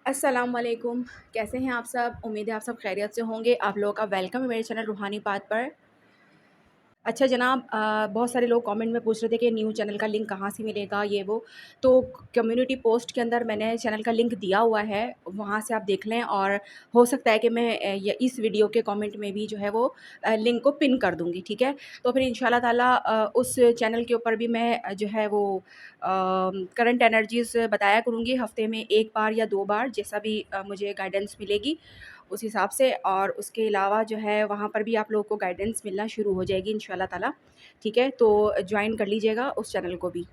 अस्सलाम वालेकुम। कैसे हैं आप सब? उम्मीद है आप सब खैरियत से होंगे। आप लोगों का वेलकम है मेरे चैनल रूहानी बात पर। अच्छा जनाब, बहुत सारे लोग कमेंट में पूछ रहे थे कि न्यू चैनल का लिंक कहाँ से मिलेगा, ये वो। तो कम्युनिटी पोस्ट के अंदर मैंने चैनल का लिंक दिया हुआ है, वहाँ से आप देख लें। और हो सकता है कि मैं इस वीडियो के कमेंट में भी जो है वो लिंक को पिन कर दूँगी, ठीक है। तो फिर इंशाल्लाह ताला उस चैनल के ऊपर भी मैं जो है वो करंट एनर्जीज़ बताया करूँगी, हफ़्ते में 1 बार या 2 बार, जैसा भी मुझे गाइडेंस मिलेगी उस हिसाब से। और उसके अलावा जो है वहाँ पर भी आप लोगों को गाइडेंस मिलना शुरू हो जाएगी इंशाल्लाह ताला, ठीक है। तो ज्वाइन कर लीजिएगा उस चैनल को भी।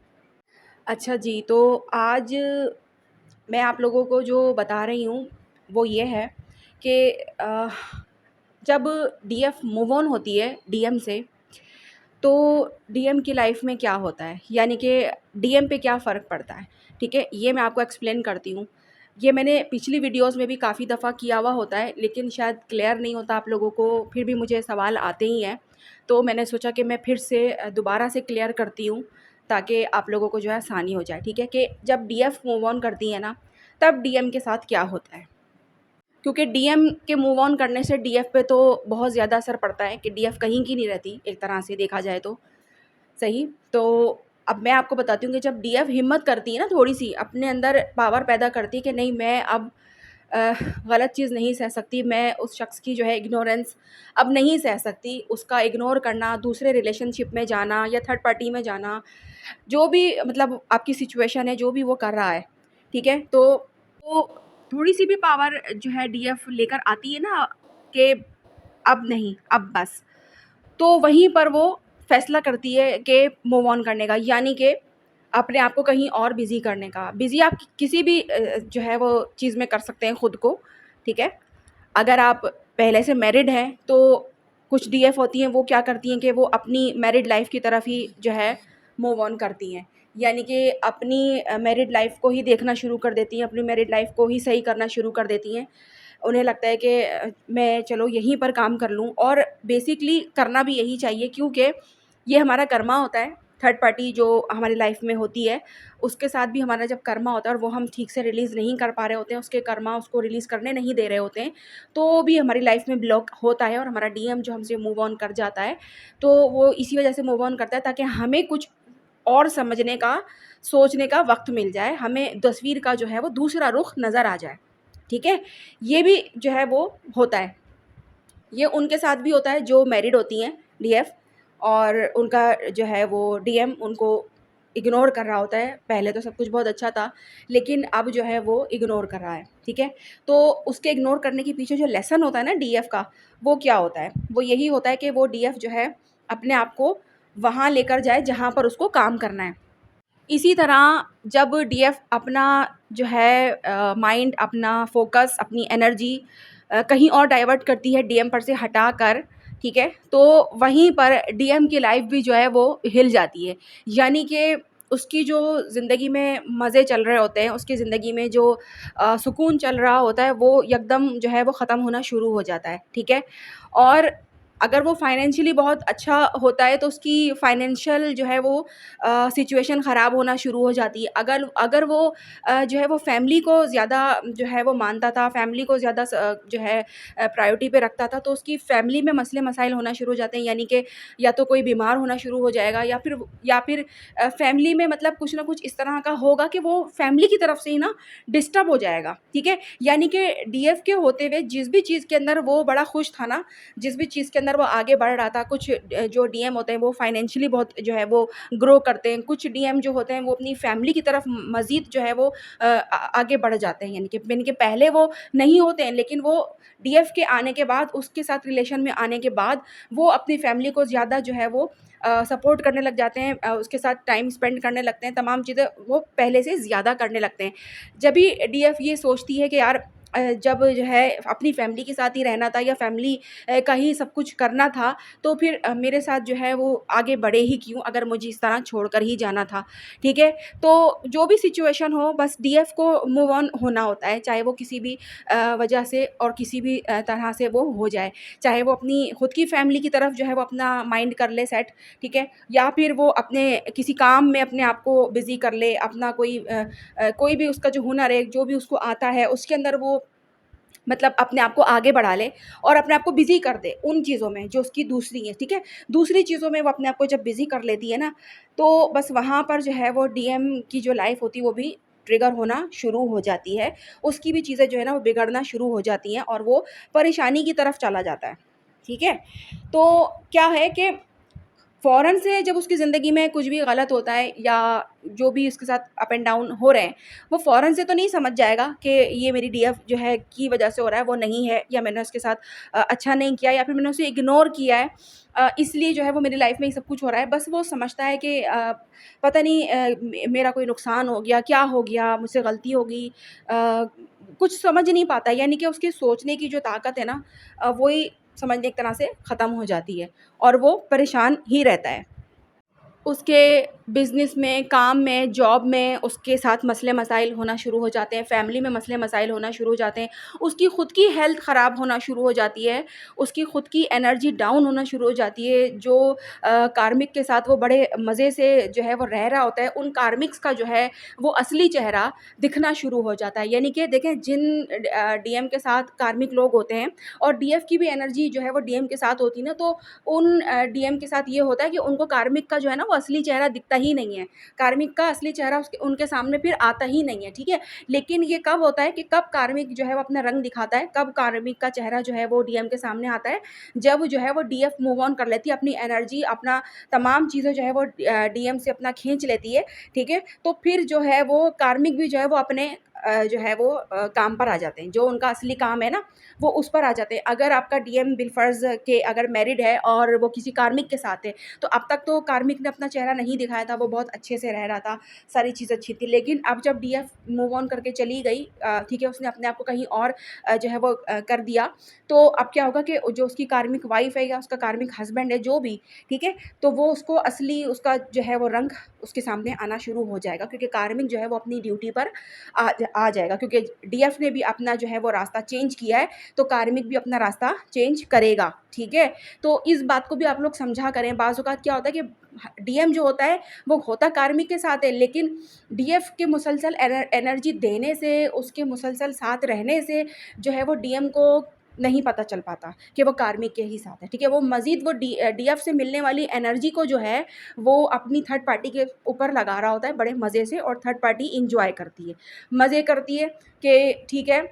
अच्छा जी, तो आज मैं आप लोगों को जो बता रही हूँ वो ये है कि जब डीएफ मूव ऑन होती है डीएम से, तो डीएम की लाइफ में क्या होता है, यानी कि डीएम पे क्या फ़र्क पड़ता है, ठीक है। ये मैं आपको एक्सप्लेन करती हूँ। ये मैंने पिछली वीडियोस में भी काफ़ी दफ़ा किया हुआ होता है, लेकिन शायद क्लियर नहीं होता आप लोगों को, फिर भी मुझे सवाल आते ही हैं। तो मैंने सोचा कि मैं फिर से दोबारा से क्लियर करती हूँ, ताकि आप लोगों को जो है आसानी हो जाए, ठीक है। कि जब डीएफ मूव ऑन करती है ना, तब डीएम के साथ क्या होता है। क्योंकि डीएम के मूव ऑन करने से डीएफ पे तो बहुत ज़्यादा असर पड़ता है कि डीएफ कहीं की नहीं रहती, एक तरह से देखा जाए तो। सही। तो अब मैं आपको बताती हूँ कि जब डीएफ हिम्मत करती है ना, थोड़ी-सी अपने अंदर पावर पैदा करती है कि नहीं, मैं अब गलत चीज़ नहीं सह सकती, मैं उस शख्स की जो है इग्नोरेंस अब नहीं सह सकती, उसका इग्नोर करना, दूसरे रिलेशनशिप में जाना या थर्ड पार्टी में जाना, जो भी मतलब आपकी सिचुएशन है, जो भी वो कर रहा है, ठीक है। तो थोड़ी-सी भी पावर जो है डीएफ लेकर आती है ना कि अब नहीं, अब बस। तो वहीं पर वो फ़ैसला करती है कि मूव ऑन करने का, यानी कि अपने आप को कहीं और बिज़ी करने का। बिज़ी आप किसी भी जो है वो चीज़ में कर सकते हैं खुद को, ठीक है। अगर आप पहले से मैरिड हैं, तो कुछ डीएफ होती हैं, वो क्या करती हैं कि वो अपनी मैरिड लाइफ़ की तरफ ही जो है मूव ऑन करती हैं। यानी कि अपनी मैरिड लाइफ़ को ही देखना शुरू कर देती हैं, अपनी मैरिड लाइफ़ को ही सही करना शुरू कर देती हैं। उन्हें लगता है कि मैं चलो यहीं पर काम कर लूँ, और बेसिकली करना भी यही चाहिए, क्योंकि ये हमारा कर्मा होता है। थर्ड पार्टी जो हमारी लाइफ में होती है, उसके साथ भी हमारा जब कर्मा होता है और वो हम ठीक से रिलीज़ नहीं कर पा रहे होते हैं, उसके कर्मा उसको रिलीज़ करने नहीं दे रहे होते हैं, तो भी हमारी लाइफ में ब्लॉक होता है और हमारा डीएम जो हमसे मूव ऑन कर जाता है। तो वो इसी वजह से मूव ऑन करता है, ताकि हमें कुछ और समझने का, सोचने का वक़्त मिल जाए, हमें तस्वीर का जो है वो दूसरा रुख नज़र आ जाए, ठीक है। ये भी जो है वो होता है। ये उनके साथ भी होता है जो मैरिड होती हैं डीएफ, और उनका जो है वो डीएम उनको इग्नोर कर रहा होता है। पहले तो सब कुछ बहुत अच्छा था, लेकिन अब जो है वो इग्नोर कर रहा है, ठीक है। तो उसके इग्नोर करने के पीछे जो लेसन होता है ना डीएफ का, वो क्या होता है? वो यही होता है कि वो डीएफ जो है अपने आप को वहाँ लेकर जाए जहाँ पर उसको काम करना है। इसी तरह जब डीएफ अपना जो है माइंड, अपना फ़ोकस, अपनी एनर्जी कहीं और डाइवर्ट करती है डीएम पर से हटाकर, ठीक है? तो वहीं पर डीएम की लाइफ़ भी जो है वो हिल जाती है। यानी कि उसकी जो ज़िंदगी में मज़े चल रहे होते हैं, उसकी ज़िंदगी में जो सुकून चल रहा होता है, वो एकदम जो है वो ख़त्म होना शुरू हो जाता है, ठीक है? और अगर वो फाइनेंशियली बहुत अच्छा होता है, तो उसकी फाइनेंशियल जो है वो सिचुएशन ख़राब होना शुरू हो जाती है। अगर अगर वो जो है वो फ़ैमिली को ज़्यादा जो है वो मानता था, फ़ैमिली को ज़्यादा जो है प्रायोरिटी पे रखता था, तो उसकी फ़ैमिली में मसले-मसाइल होना शुरू हो जाते हैं। यानी कि या तो कोई बीमार होना शुरू हो जाएगा, या फिर फ़ैमिली में मतलब कुछ ना कुछ इस तरह का होगा कि वो फ़ैमिली की तरफ से ही ना डिस्टर्ब हो जाएगा, ठीक है? यानी कि डीएफ के होते हुए जिस भी चीज़ के अंदर वो बड़ा खुश था ना, जिस भी चीज़ के अंदर वो आगे बढ़ रहा था, कुछ जो डीएम होते हैं वो फाइनेंशियली बहुत जो है वो ग्रो करते हैं, कुछ डीएम जो होते हैं वो अपनी फैमिली की तरफ मज़ीद जो है वो आगे बढ़ जाते हैं। यानी कि पहले वो नहीं होते हैं, लेकिन वो डीएफ के आने के बाद, उसके साथ रिलेशन में आने के बाद, वो अपनी फैमिली को ज़्यादा जो है वो सपोर्ट करने लग जाते हैं, उसके साथ टाइम स्पेंड करने लगते हैं, तमाम चीज़ें वो पहले से ज़्यादा करने लगते हैं। जब भी डीएफ ये सोचती है कि यार जब जो है अपनी फ़ैमिली के साथ ही रहना था या फ़ैमिली का ही सब कुछ करना था, तो फिर मेरे साथ जो है वो आगे बढ़े ही क्यों अगर मुझे इस तरह छोड़कर ही जाना था, ठीक है? तो जो भी सिचुएशन हो बस डीएफ को मूव ऑन होना होता है, चाहे वो किसी भी वजह से और किसी भी तरह से वो हो जाए। चाहे वो अपनी खुद की फ़ैमिली की तरफ जो है वो अपना माइंड कर ले सेट, ठीक है? या फिर वो अपने किसी काम में अपने आप को बिज़ी कर ले, अपना कोई भी उसका जो हुनर है, जो भी उसको आता है, उसके अंदर वो मतलब अपने आप को आगे बढ़ा ले और अपने आप को बिज़ी कर दे उन चीज़ों में जो उसकी दूसरी है, ठीक है? दूसरी चीज़ों में वो अपने आप को जब बिज़ी कर लेती है ना, तो बस वहाँ पर जो है वो डीएम की जो लाइफ़ होती है वो भी ट्रिगर होना शुरू हो जाती है। उसकी भी चीज़ें जो है ना वो बिगड़ना शुरू हो जाती हैं और वो परेशानी की तरफ चला जाता है, ठीक है? तो क्या है कि फ़ौरन से जब उसकी ज़िंदगी में कुछ भी गलत होता है या जो भी उसके साथ अप एंड डाउन हो रहे हैं, वो फ़ौरन से तो नहीं समझ जाएगा कि ये मेरी डीएफ जो है की वज़ह से हो रहा है, वो नहीं है या मैंने उसके साथ अच्छा नहीं किया या फिर मैंने उसे इग्नोर किया है इसलिए जो है वो मेरी लाइफ़ में ये सब कुछ हो रहा है। बस वो समझता है कि पता नहीं मेरा कोई नुकसान हो गया, क्या हो गया, मुझसे गलती हो गई कुछ समझ नहीं पाता यानी कि उसकी सोचने की जो ताकत है ना वो ही समझ लें एक तरह से ख़त्म हो जाती है और वो परेशान ही रहता है। उसके बिज़नेस में, काम में, जॉब में उसके साथ मसले-मसाइल होना शुरू हो जाते हैं, फैमिली में मसले-मसाइल होना शुरू हो जाते हैं, उसकी खुद की हेल्थ ख़राब होना शुरू हो जाती है, उसकी खुद की एनर्जी डाउन होना शुरू हो जाती है, जो कार्मिक के साथ वो बड़े मज़े से जो है वो रह रहा होता है, उन कार्मिक्स का जो है वो असली चेहरा दिखना शुरू हो जाता है। यानी कि देखें जिन डीएम के साथ कार्मिक लोग होते हैं और डीएफ की भी एनर्जी जो है वो डीएम के साथ होती है ना, तो उन डीएम के साथ ये होता है कि उनको कार्मिक का जो है ना वो असली चेहरा दिखता ही नहीं है। कार्मिक का असली चेहरा उसके उनके सामने फिर आता ही नहीं है, ठीक है? लेकिन ये कब होता है कि कब कार्मिक जो है वो अपना रंग दिखाता है, कब कार्मिक का चेहरा जो है वो डीएम के सामने आता है, जब जो है वो डीएफ मूव ऑन कर लेती है, अपनी एनर्जी, अपना तमाम चीज़ें जो है वो डीएम से अपना खींच लेती है, ठीक है? तो फिर जो है वो कार्मिक भी जो है वो अपने जो है वो काम पर आ जाते हैं। जो उनका असली काम है ना, वो उस पर आ जाते हैं। अगर आपका डीएम बिलफ़र्ज़ के अगर मैरिड है और वो किसी कार्मिक के साथ है, तो अब तक तो कार्मिक ने अपना चेहरा नहीं दिखाया था, वो बहुत अच्छे से रह रहा था, सारी चीज़ अच्छी थी। लेकिन अब जब डीएफ मूव ऑन करके चली गई ठीक है, उसने अपने आप को कहीं और जो है वो कर दिया, तो अब क्या होगा कि जो उसकी कार्मिक वाइफ़ है या उसका कार्मिक हस्बैंड है, जो भी, ठीक है? तो वो उसको असली उसका जो है वो रंग उसके सामने आना शुरू हो जाएगा क्योंकि कार्मिक जो है वो अपनी ड्यूटी पर आ जाएगा क्योंकि डीएफ ने भी अपना जो है वो रास्ता चेंज किया है, तो कार्मिक भी अपना रास्ता चेंज करेगा, ठीक है? तो इस बात को भी आप लोग समझा करें, बाज़ औक़ात क्या होता है कि डीएम जो होता है, वो होता कार्मिक के साथ है, लेकिन डीएफ के मुसलसल एनर्जी देने से, उसके मुसलसल साथ रहने से जो है वो डीएम को नहीं पता चल पाता कि वो कार्मिक के ही साथ है, ठीक है? वो मज़ीद वो डीएफ से मिलने वाली एनर्जी को जो है, वो अपनी थर्ड पार्टी के ऊपर लगा रहा होता है बड़े मज़े से और थर्ड पार्टी एन्जॉय करती है। मज़े करती है कि ठीक है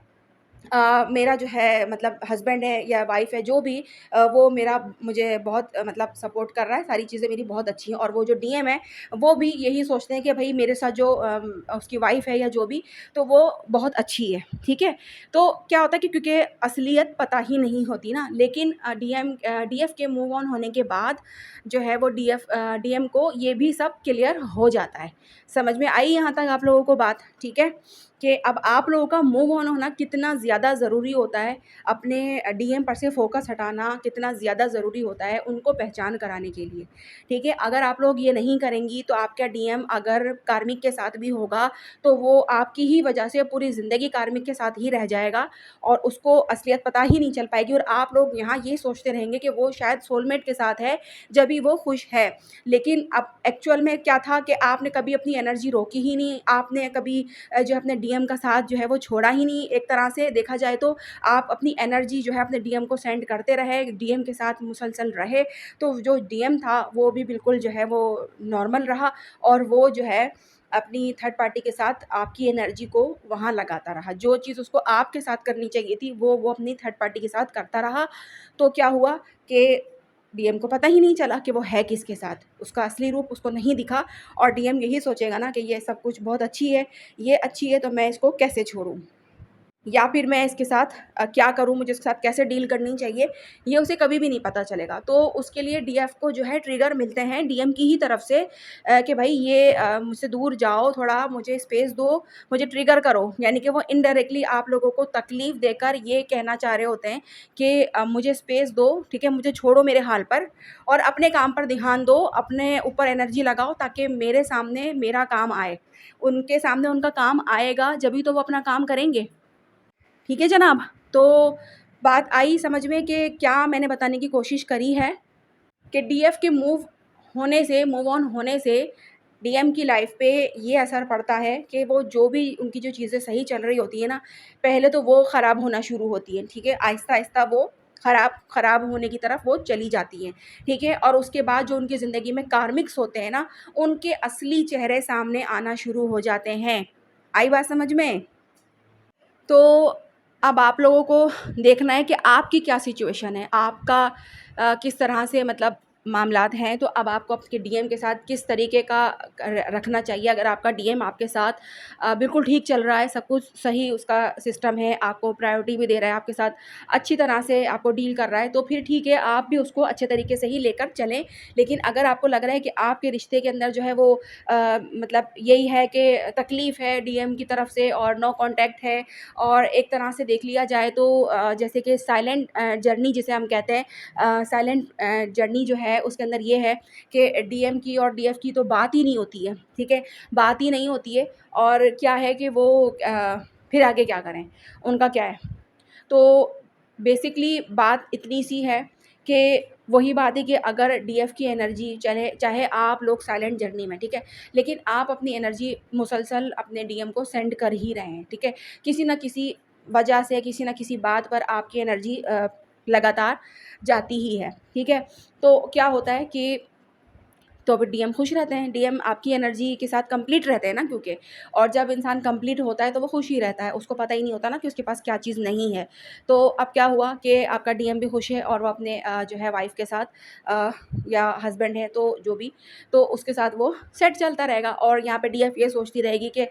मेरा जो है मतलब हस्बैंड है या वाइफ़ है जो भी वो मेरा मुझे बहुत मतलब सपोर्ट कर रहा है, सारी चीज़ें मेरी बहुत अच्छी हैं और वो जो डीएम है, वो भी यही सोचते हैं कि भई मेरे साथ जो उसकी वाइफ़ है या जो भी, तो वो बहुत अच्छी है, ठीक है? तो क्या होता है कि क्योंकि असलियत पता ही नहीं होती ना, लेकिन डीएफ के मूव ऑन होने के बाद जो है वो डीएम को ये भी सब क्लियर हो जाता है। समझ में आई यहाँ तक आप लोगों को बात, ठीक है? कि अब आप लोगों का मूव ऑन होना कितना ज़्यादा ज़रूरी होता है, अपने डीएम पर से फ़ोकस हटाना कितना ज़्यादा ज़रूरी होता है उनको पहचान कराने के लिए, ठीक है? अगर आप लोग ये नहीं करेंगी तो आपका डीएम अगर कार्मिक के साथ भी होगा, तो वो आपकी ही वजह से पूरी ज़िंदगी कार्मिक के साथ ही रह जाएगा और उसको असलियत पता ही नहीं चल पाएगी और आप लोग यहाँ ये सोचते रहेंगे कि वो शायद सोलमेट के साथ है, जभी वो खुश है। लेकिन अब एक्चुअल में क्या था कि आपने कभी अपनी एनर्जी रोकी ही नहीं, आपने कभी जो है अपने डीएम का साथ जो है वो छोड़ा ही नहीं। एक तरह से देखा जाए तो आप अपनी एनर्जी जो है अपने डीएम को सेंड करते रहे, डीएम के साथ मुसलसल रहे, तो जो डीएम था वो भी बिल्कुल जो है वो नॉर्मल रहा और वो जो है अपनी थर्ड पार्टी के साथ आपकी एनर्जी को वहाँ लगाता रहा। जो चीज़ उसको आपके साथ करनी चाहिए थी वो अपनी थर्ड पार्टी के साथ करता रहा। तो क्या हुआ कि डीएम को पता ही नहीं चला कि वो है किसके साथ, उसका असली रूप उसको नहीं दिखा और डीएम यही सोचेगा ना कि ये सब कुछ बहुत अच्छी है, ये अच्छी है तो मैं इसको कैसे छोड़ूँ? या फिर मैं इसके साथ क्या करूँ, मुझे इसके साथ कैसे डील करनी चाहिए, ये उसे कभी भी नहीं पता चलेगा। तो उसके लिए डीएफ को जो है ट्रिगर मिलते हैं डीएम की ही तरफ से कि भाई ये मुझसे दूर जाओ, थोड़ा मुझे स्पेस दो, मुझे ट्रिगर करो। यानी कि वो इनडायरेक्टली आप लोगों को तकलीफ़ देकर ये कहना चाह रहे होते हैं कि मुझे स्पेस दो, ठीक है? मुझे छोड़ो मेरे हाल पर और अपने काम पर ध्यान दो, अपने ऊपर एनर्जी लगाओ ताकि मेरे सामने मेरा काम आए। उनके सामने उनका काम आएगा, जभी तो वो अपना काम करेंगे। ठीक है जनाब? तो बात आई समझ में कि क्या मैंने बताने की कोशिश करी है कि डीएफ के मूव ऑन होने से डीएम की लाइफ़ पे ये असर पड़ता है कि वो जो भी उनकी जो चीज़ें सही चल रही होती हैं ना, पहले तो वो ख़राब होना शुरू होती हैं, ठीक है? आहिस्ता-आहिस्ता वो ख़राब होने की तरफ वो चली जाती हैं, ठीक है? और उसके बाद जो उनकी ज़िंदगी में कार्मिक्स होते हैं ना, उनके असली चेहरे सामने आना शुरू हो जाते हैं। आई बात समझ में? तो अब आप लोगों को देखना है कि आपकी क्या सिचुएशन है, आपका किस तरह से मतलब मामलात हैं, तो अब आपको आपके डीएम के साथ किस तरीके का रखना चाहिए। अगर आपका डीएम आपके साथ बिल्कुल ठीक चल रहा है, सब कुछ सही उसका सिस्टम है, आपको प्रायोरिटी भी दे रहा है, आपके साथ अच्छी तरह से आपको डील कर रहा है, तो फिर ठीक है, आप भी उसको अच्छे तरीके से ही लेकर चलें। लेकिन अगर आपको लग रहा है कि आपके रिश्ते के अंदर जो है वो मतलब यही है कि तकलीफ़ है डीएम की तरफ से और नो कॉन्टैक्ट है, और एक तरह से देख लिया जाए तो जैसे कि साइलेंट जर्नी जिसे हम कहते हैं, साइलेंट जर्नी जो है उसके अंदर ये है कि डीएम की और डीएफ की तो बात ही नहीं होती है, ठीक है? बात ही नहीं होती है और क्या है कि वो फिर आगे क्या करें, उनका क्या है? तो बेसिकली बात इतनी सी है कि वही बात है कि अगर डीएफ की एनर्जी चले चाहे आप लोग साइलेंट जर्नी में, ठीक है? लेकिन आप अपनी एनर्जी मुसलसल अपने डीएम को सेंड कर ही रहे हैं, ठीक है? किसी न किसी वजह से, किसी न किसी बात पर आपकी एनर्जी लगातार जाती ही है, ठीक है? तो क्या होता है कि तो फिर डीएम खुश रहते हैं, डीएम आपकी एनर्जी के साथ कंप्लीट रहते हैं ना क्योंकि, और जब इंसान कंप्लीट होता है तो वो खुश ही रहता है, उसको पता ही नहीं होता ना कि उसके पास क्या चीज़ नहीं है। तो अब क्या हुआ कि आपका डीएम भी खुश है और वो अपने जो है वाइफ़ के साथ अ, या हस्बैंड है तो जो भी, तो उसके साथ वो सेट चलता रहेगा और यहाँ पे डीएफ ये सोचती रहेगी कि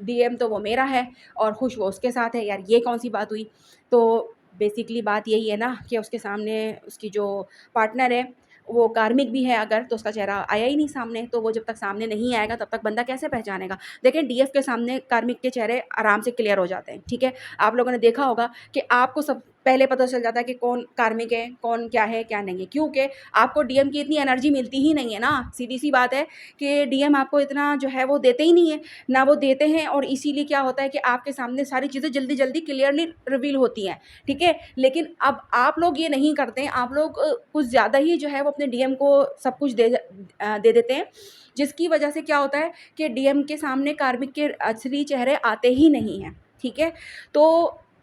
डीएम तो वो मेरा है और खुश वो उसके साथ है, यार ये कौन-सी बात हुई? तो बेसिकली बात यही है ना कि उसके सामने उसकी जो पार्टनर है वो कार्मिक भी है अगर, तो उसका चेहरा आया ही नहीं सामने, तो वो जब तक सामने नहीं आएगा तब तक बंदा कैसे पहचानेगा? देखिए डीएफ के सामने कार्मिक के चेहरे आराम से क्लियर हो जाते हैं, ठीक है? आप लोगों ने देखा होगा कि आपको सब पहले पता चल जाता है कि कौन कार्मिक है, कौन क्या है, क्या नहीं है। क्योंकि आपको डीएम की इतनी एनर्जी मिलती ही नहीं है ना, सीधी-सी बात है कि डीएम आपको इतना जो है वो देते ही नहीं है, ना वो देते हैं और इसीलिए क्या होता है कि आपके सामने सारी चीज़ें जल्दी-जल्दी क्लियरली रिवील होती हैं, ठीक है? लेकिन अब आप लोग ये नहीं करते हैं, आप लोग कुछ ज़्यादा ही जो है वो अपने डीएम को सब कुछ दे देते हैं, जिसकी वजह से क्या होता है कि डीएम के सामने कार्मिक के असली चेहरे आते ही नहीं हैं, ठीक है? तो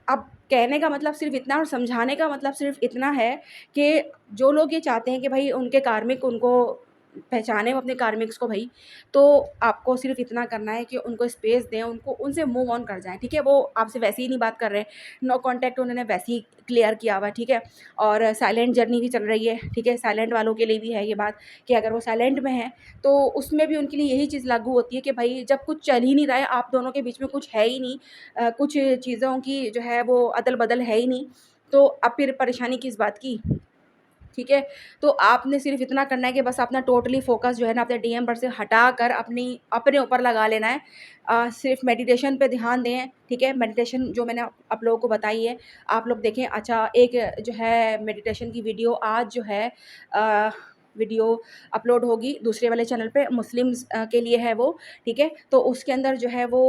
अब कहने का मतलब सिर्फ़ इतना और समझाने का मतलब सिर्फ़ इतना है कि जो लोग ये चाहते हैं कि भई उनके कार्मिक उनको पहचाने वो अपने कार्मिक्स को भई, तो आपको सिर्फ़ इतना करना है कि उनको स्पेस दें, उनको उनसे मूव ऑन कर जाएँ, ठीक है? वो आपसे वैसे ही नहीं बात कर रहे, नो कॉन्टैक्ट उन्होंने वैसे ही क्लियर किया हुआ है, ठीक है? और साइलेंट जर्नी भी चल रही है, ठीक है? साइलेंट वालों के लिए भी है ये बात कि अगर वो साइलेंट में हैं, तो उसमें भी उनके लिए यही चीज़ लागू होती है कि भई जब कुछ चल ही नहीं रहा है, आप दोनों के बीच में कुछ है ही नहीं, कुछ चीज़ों की जो है वो अदल-बदल है ही नहीं, तो अब फिर परेशानी किस बात की? ठीक है? तो आपने सिर्फ़ इतना करना है कि बस अपना टोटली फ़ोकस जो है ना अपने डीएम पर से हटाकर अपने ऊपर लगा लेना है। सिर्फ़ मेडिटेशन पे ध्यान दें, ठीक है? मेडिटेशन जो मैंने आप लोगों को बताई है, आप लोग देखें। अच्छा, एक जो है मेडिटेशन की वीडियो आज जो है अ, वीडियो अपलोड होगी दूसरे वाले चैनल पे, मुस्लिम्स के लिए है वो, ठीक है? तो उसके अंदर जो है वो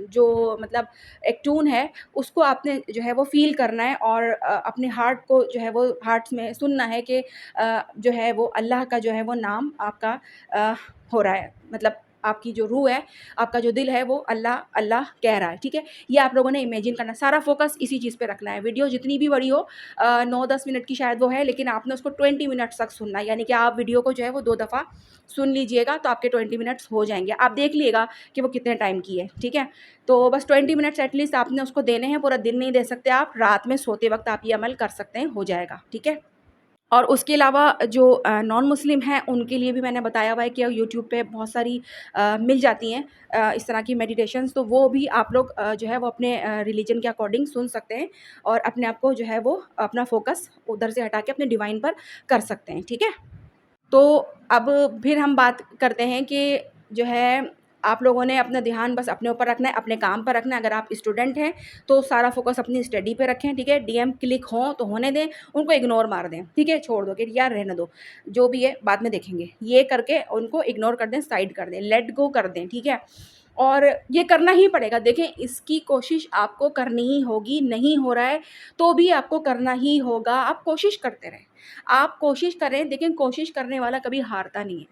जो मतलब एक ट्यून है उसको आपने जो है वो फ़ील करना है और अपने हार्ट को जो है वो हार्ट में सुनना है कि जो है वो अल्लाह का जो है वो नाम आपका अ, हो रहा है। मतलब आपकी जो रूह है, आपका जो दिल है वो अल्लाह, अल्लाह कह रहा है, ठीक है? ये आप लोगों ने इमेजिन करना है, सारा फ़ोकस इसी चीज़ पे रखना है। वीडियो जितनी भी बड़ी हो 9-10 मिनट की शायद वो है, लेकिन आपने उसको 20 मिनट्स तक सुनना है। यानी कि आप वीडियो को जो है वो 2 दफ़ा सुन लीजिएगा तो आपके 20 मिनट्स हो जाएँगे। आप देख लीजिएगा कि वो कितने टाइम की है, ठीक है? तो बस 20 मिनट्स एटलीस्ट आपने उसको देने हैं, पूरा दिन नहीं दे सकते आप, रात में सोते वक़्त आप ये अमल कर सकते हैं, हो जाएगा, ठीक है? और उसके अलावा जो नॉन मुस्लिम हैं उनके लिए भी मैंने बताया हुआ है कि यूट्यूब पे बहुत सारी मिल जाती हैं इस तरह की मेडिटेशंस, तो वो भी आप लोग जो है वो अपने रिलीजन के अकॉर्डिंग सुन सकते हैं और अपने आप को जो है वो अपना फ़ोकस उधर से हटा के अपने डिवाइन पर कर सकते हैं, ठीक है? तो अब फिर हम बात करते हैं कि जो है आप लोगों ने अपना ध्यान बस अपने ऊपर रखना है, अपने काम पर रखना है। अगर आप स्टूडेंट हैं तो सारा फ़ोकस अपनी स्टडी पे रखें, ठीक है? डीएम क्लिक हों तो होने दें, उनको इग्नोर मार दें, ठीक है? छोड़ दो कि यार रहने दो, जो भी है बाद में देखेंगे। ये करके उनको इग्नोर कर दें, साइड कर दें, लेट गो कर दें, ठीक है? और ये करना ही पड़ेगा। देखें, इसकी कोशिश आपको करनी ही होगी, नहीं हो रहा है तो भी आपको करना ही होगा, आप कोशिश करते रहें। आप कोशिश करें, देखें कोशिश करने वाला कभी हारता नहीं है,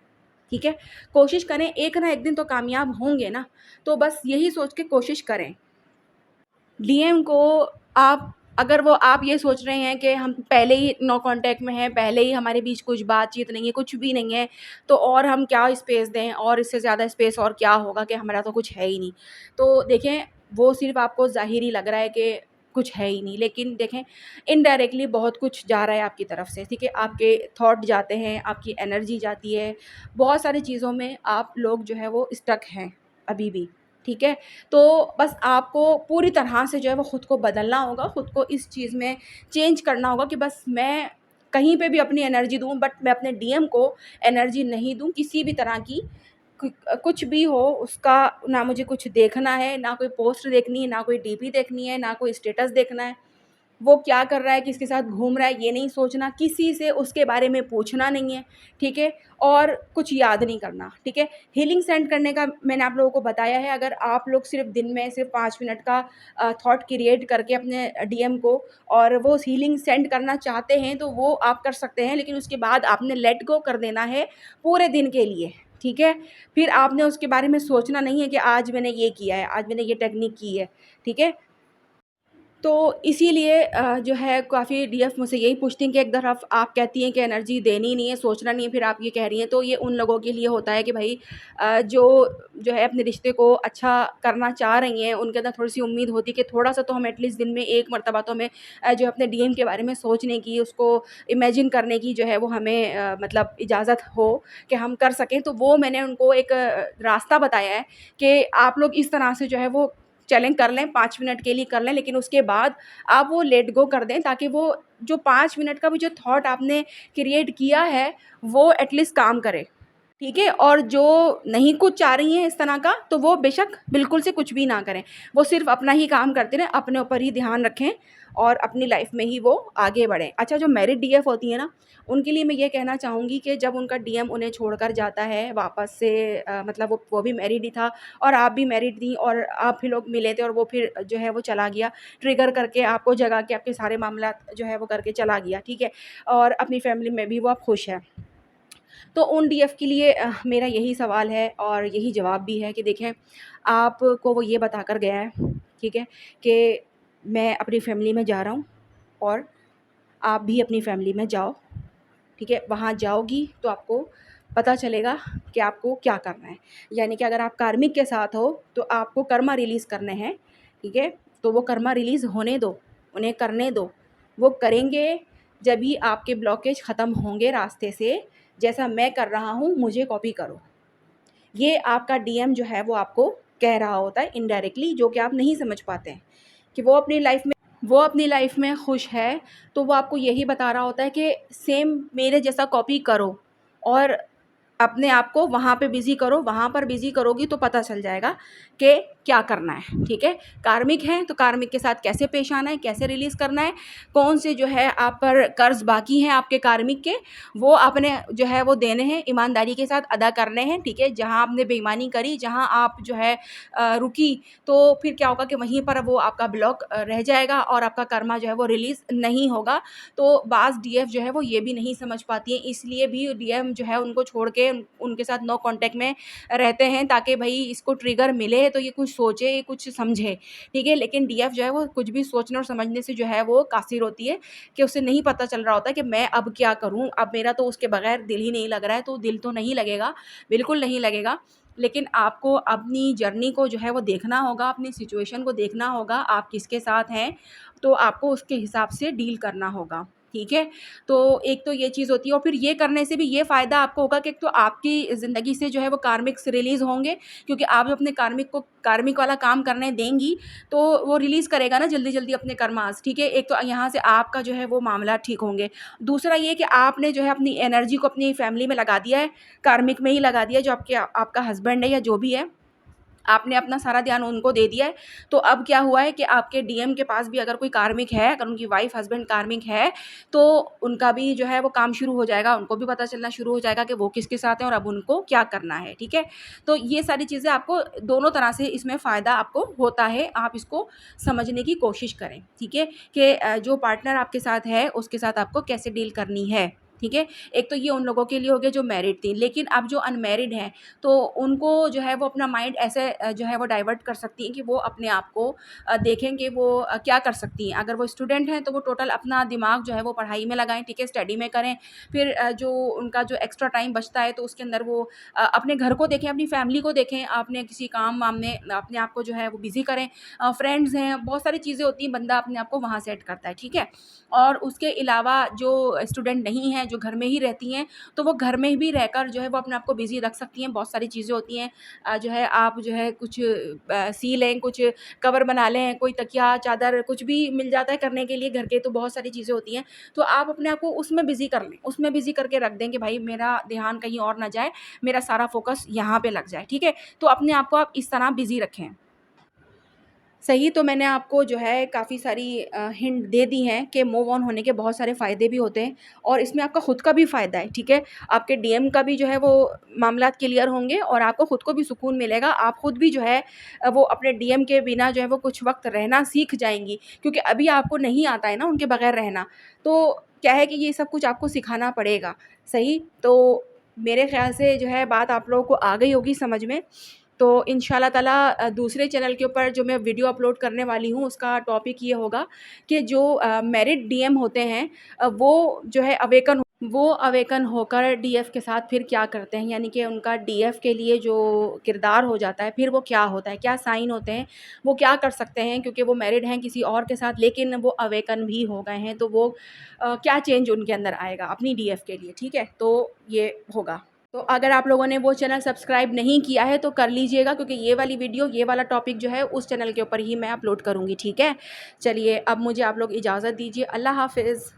ठीक है? कोशिश करें, एक ना एक दिन तो कामयाब होंगे ना, तो बस यही सोच के कोशिश करें। डीएम को आप अगर वो आप ये सोच रहे हैं कि हम पहले ही नो कॉन्टैक्ट में हैं, पहले ही हमारे बीच कुछ बातचीत नहीं है, कुछ भी नहीं है, तो और हम क्या स्पेस दें और इससे ज़्यादा स्पेस और क्या होगा कि हमारा तो कुछ है ही नहीं। तो देखें, वो सिर्फ़ आपको ज़ाहिरी लग रहा है कि कुछ है ही नहीं, लेकिन देखें इनडायरेक्टली बहुत कुछ जा रहा है आपकी तरफ से, ठीक है? आपके थॉट जाते हैं, आपकी एनर्जी जाती है, बहुत सारी चीज़ों में आप लोग जो है वो स्टक हैं अभी भी, ठीक है? तो बस आपको पूरी तरह से जो है वो ख़ुद को बदलना होगा, ख़ुद को इस चीज़ में चेंज करना होगा कि बस मैं कहीं पे भी अपनी एनर्जी दूँ, बट मैं अपने डीएम को एनर्जी नहीं दूँ किसी भी तरह की। कुछ भी हो उसका, ना मुझे कुछ देखना है, ना कोई पोस्ट देखनी है, ना कोई डीपी देखनी है, ना कोई स्टेटस देखना है। वो क्या कर रहा है, किसके साथ घूम रहा है, ये नहीं सोचना, किसी से उसके बारे में पूछना नहीं है, ठीक है? और कुछ याद नहीं करना, ठीक है? हीलिंग सेंड करने का मैंने आप लोगों को बताया है। अगर आप लोग सिर्फ़ दिन में सिर्फ़ 5 मिनट का थॉट क्रिएट करके अपने डीएम को और वो हीलिंग सेंड करना चाहते हैं, तो वो आप कर सकते हैं, लेकिन उसके बाद आपने लेट गो कर देना है पूरे दिन के लिए, ठीक है? फिर आपने उसके बारे में सोचना नहीं है कि आज मैंने ये किया है, आज मैंने ये टेक्निक की है, ठीक है? तो इसीलिए जो है काफ़ी डीएफ मुझसे यही पूछती हैं कि एक तरफ आप कहती हैं कि एनर्जी देनी नहीं है, सोचना नहीं है, फिर आप ये कह रही हैं। तो ये उन लोगों के लिए होता है कि भई जो है अपने रिश्ते को अच्छा करना चाह रही हैं, उनके अंदर थोड़ी-सी उम्मीद होती है कि थोड़ा-सा तो हम एटलीस्ट दिन में 1 मर्तबा तो हमें जो है अपने डीएम के बारे में सोचने की, उसको इमेजिन करने की जो है वो हमें मतलब इजाज़त हो कि हम कर सकें। तो वो मैंने उनको एक रास्ता बताया है कि आप लोग इस तरह से जो है वो चैलेंज कर लें, 5 मिनट के लिए कर लें, लेकिन उसके बाद आप वो लेट गो कर दें, ताकि वो जो 5 मिनट का भी जो थॉट आपने क्रिएट किया है, वो एटलीस्ट काम करे, ठीक है? और जो नहीं कुछ चाह रही हैं इस तरह का, तो वो बेशक बिल्कुल से कुछ भी ना करें। वो सिर्फ़ अपना ही काम करते रहें, अपने ऊपर ही ध्यान रखें और अपनी लाइफ़ में ही वो आगे बढ़ें। अच्छा, जो मैरिड डीएफ होती हैं ना, उनके लिए मैं ये कहना चाहूँगी कि जब उनका डीएम उन्हें छोड़कर जाता है वापस से, मतलब वो भी मैरिड ही था और आप भी मैरिड थीं और आप भी लोग मिले थे और वो फिर जो है वो चला गया, ट्रिगर करके आपको जगा के आपके सारे मामलात जो है वो करके चला गया, ठीक है? और अपनी फ़ैमिली में भी वो अब खुश है। तो उन डीएफ के लिए मेरा यही सवाल है और यही जवाब भी है कि देखें, आपको वो ये बताकर गया है, ठीक है, कि मैं अपनी फ़ैमिली में जा रहा हूँ और आप भी अपनी फ़ैमिली में जाओ, ठीक है? वहाँ जाओगी तो आपको पता चलेगा कि आपको क्या करना है। यानी कि अगर आप कार्मिक के साथ हो तो आपको कर्मा रिलीज़ करने हैं, ठीक है? तो वो कर्मा रिलीज़ होने दो, उन्हें करने दो। वो करेंगे जभी आपके ब्लॉकेज ख़त्म होंगे रास्ते से, जैसा मैं कर रहा हूँ मुझे कॉपी करो। ये आपका डीएम जो है वो आपको कह रहा होता है इनडायरेक्टली, जो कि आप नहीं समझ पाते हैं कि वो अपनी लाइफ़ में खुश है, तो वो आपको यही बता रहा होता है कि सेम मेरे जैसा कॉपी करो और अपने आप को वहाँ पे बिज़ी करो, वहाँ पर बिज़ी करोगी तो पता चल जाएगा कि क्या करना है, ठीक है? कार्मिक हैं, तो कार्मिक के साथ कैसे पेश आना है, कैसे रिलीज़ करना है, कौन से जो है आप पर कर्ज़ बाकी हैं आपके कार्मिक के, वो आपने जो है वो देने हैं, ईमानदारी के साथ अदा करने हैं, ठीक है? जहाँ आपने बेईमानी करी, जहाँ आप जो है रुकी, तो फिर क्या होगा कि वहीं पर वो आपका ब्लॉक रह जाएगा और आपका कर्मा जो है वो रिलीज़ नहीं होगा। तो बाज़ डीएफ जो है वो ये भी नहीं समझ पाती हैं, इसलिए भी डीएम जो है उनको छोड़ के उनके साथ नो कॉन्टैक्ट में रहते हैं, ताकि भई इसको ट्रिगर मिले तो ये कुछ सोचे, ये कुछ समझे, ठीक है? लेकिन डीएफ जो है वो कुछ भी सोचने और समझने से जो है वो कासिर होती है कि उसे नहीं पता चल रहा होता कि मैं अब क्या करूँ? अब मेरा तो उसके बगैर दिल ही नहीं लग रहा है, तो दिल तो नहीं लगेगा, बिल्कुल नहीं लगेगा। लेकिन आपको अपनी जर्नी को जो है वो देखना होगा, अपनी सिचुएशन को देखना होगा, आप किसके साथ हैं, तो आपको उसके हिसाब से डील करना होगा, ठीक है। तो एक तो ये चीज़ होती है और फिर ये करने से भी ये फ़ायदा आपको होगा कि एक तो आपकी ज़िंदगी से जो है वो कार्मिक्स रिलीज़ होंगे, क्योंकि आप अपने कार्मिक वाला काम करने देंगी, तो वो रिलीज़ करेगा ना जल्दी-जल्दी अपने कर्मास, ठीक है। एक तो यहाँ से आपका जो है वो मामला ठीक होंगे। दूसरा ये कि आपने जो है अपनी एनर्जी को अपनी फैमिली में लगा दिया है, कार्मिक में ही लगा दिया है, जो आपका हस्बैंड है या जो भी है। आपने अपना सारा ध्यान उनको दे दिया है। तो अब क्या हुआ है कि आपके डीएम के पास भी अगर कोई कार्मिक है, अगर उनकी वाइफ़ हस्बैंड कार्मिक है, तो उनका भी जो है वो काम शुरू हो जाएगा। उनको भी पता चलना शुरू हो जाएगा कि वो किसके साथ हैं और अब उनको क्या करना है, ठीक है? तो ये सारी चीज़ें आपको दोनों तरह से इसमें फ़ायदा आपको होता है। आप इसको समझने की कोशिश करें, ठीक है? कि जो पार्टनर आपके साथ है, उसके साथ आपको कैसे डील करनी है, ठीक है? एक तो ये उन लोगों के लिए हो गया जो मैरिड थी, लेकिन अब जो अनमैरिड हैं, तो उनको जो है वो अपना माइंड ऐसे जो है वो डाइवर्ट कर सकती हैं कि वो अपने आप को देखें कि वो क्या कर सकती हैं। अगर वो स्टूडेंट हैं तो वो टोटल अपना दिमाग जो है वो पढ़ाई में लगाएँ, ठीक है, स्टडी में करें। फिर जो उनका जो एक्स्ट्रा टाइम बचता है तो उसके अंदर वो अपने घर को देखें, अपनी फैमिली को देखें, अपने किसी काम-वाम में अपने आप को जो है वो बिज़ी करें। फ्रेंड्स हैं, बहुत सारी चीज़ें होती हैं, बंदा अपने आप को वहाँ सेट करता है, ठीक है। और उसके अलावा जो स्टूडेंट नहीं हैं, जो घर में ही रहती हैं, तो वो घर में भी रहकर जो है वो अपने आप को बिज़ी रख सकती हैं। बहुत सारी चीज़ें होती हैं, जो है आप जो है कुछ सी लें, कुछ कवर बना लें, कोई तकिया, चादर कुछ भी मिल जाता है करने के लिए घर के, तो बहुत सारी चीज़ें होती हैं। तो आप अपने आप को उसमें बिज़ी कर लें, उसमें बिज़ी करके रख दें कि भाई मेरा ध्यान कहीं और ना जाए, मेरा सारा फ़ोकस यहाँ पे लग जाए, ठीक है? तो अपने आप को आप इस तरह बिज़ी रखें। सही, तो मैंने आपको जो है काफ़ी सारी हिंट दे दी हैं कि मूव ऑन होने के बहुत सारे फ़ायदे भी होते हैं और इसमें आपका खुद का भी फ़ायदा है, ठीक है? आपके डीएम का भी जो है वो मामलात क्लियर होंगे और आपको खुद को भी सुकून मिलेगा। आप खुद भी जो है वो अपने डीएम के बिना जो है वो कुछ वक़्त रहना सीख जाएँगी, क्योंकि अभी आपको नहीं आता है ना उनके बगैर रहना। तो क्या है कि ये सब कुछ आपको सिखाना पड़ेगा, सही? तो मेरे ख़्याल से जो है बात आप लोगों को आ गई होगी समझ में। तो इंशाल्लाह ताला दूसरे चैनल के ऊपर जो मैं वीडियो अपलोड करने वाली हूँ उसका टॉपिक ये होगा कि जो मैरिड डीएम होते हैं, वो जो है अवेकन होकर डीएफ के साथ फिर क्या करते हैं, यानी कि उनका डीएफ के लिए जो किरदार हो जाता है फिर वो क्या होता है, क्या साइन होते हैं, वो क्या कर सकते हैं, क्योंकि वो मैरिड हैं किसी और के साथ लेकिन वो अवेकन भी हो गए हैं, तो वो क्या चेंज उनके अंदर आएगा अपनी डीएफ के लिए, ठीक है? तो ये होगा। तो अगर आप लोगों ने वो चैनल सब्सक्राइब नहीं किया है तो कर लीजिएगा, क्योंकि ये वाली वीडियो, ये वाला टॉपिक जो है उस चैनल के ऊपर ही मैं अपलोड करूँगी, ठीक है? चलिए अब मुझे आप लोग इजाज़त दीजिए। अल्लाह हाफ़िज़।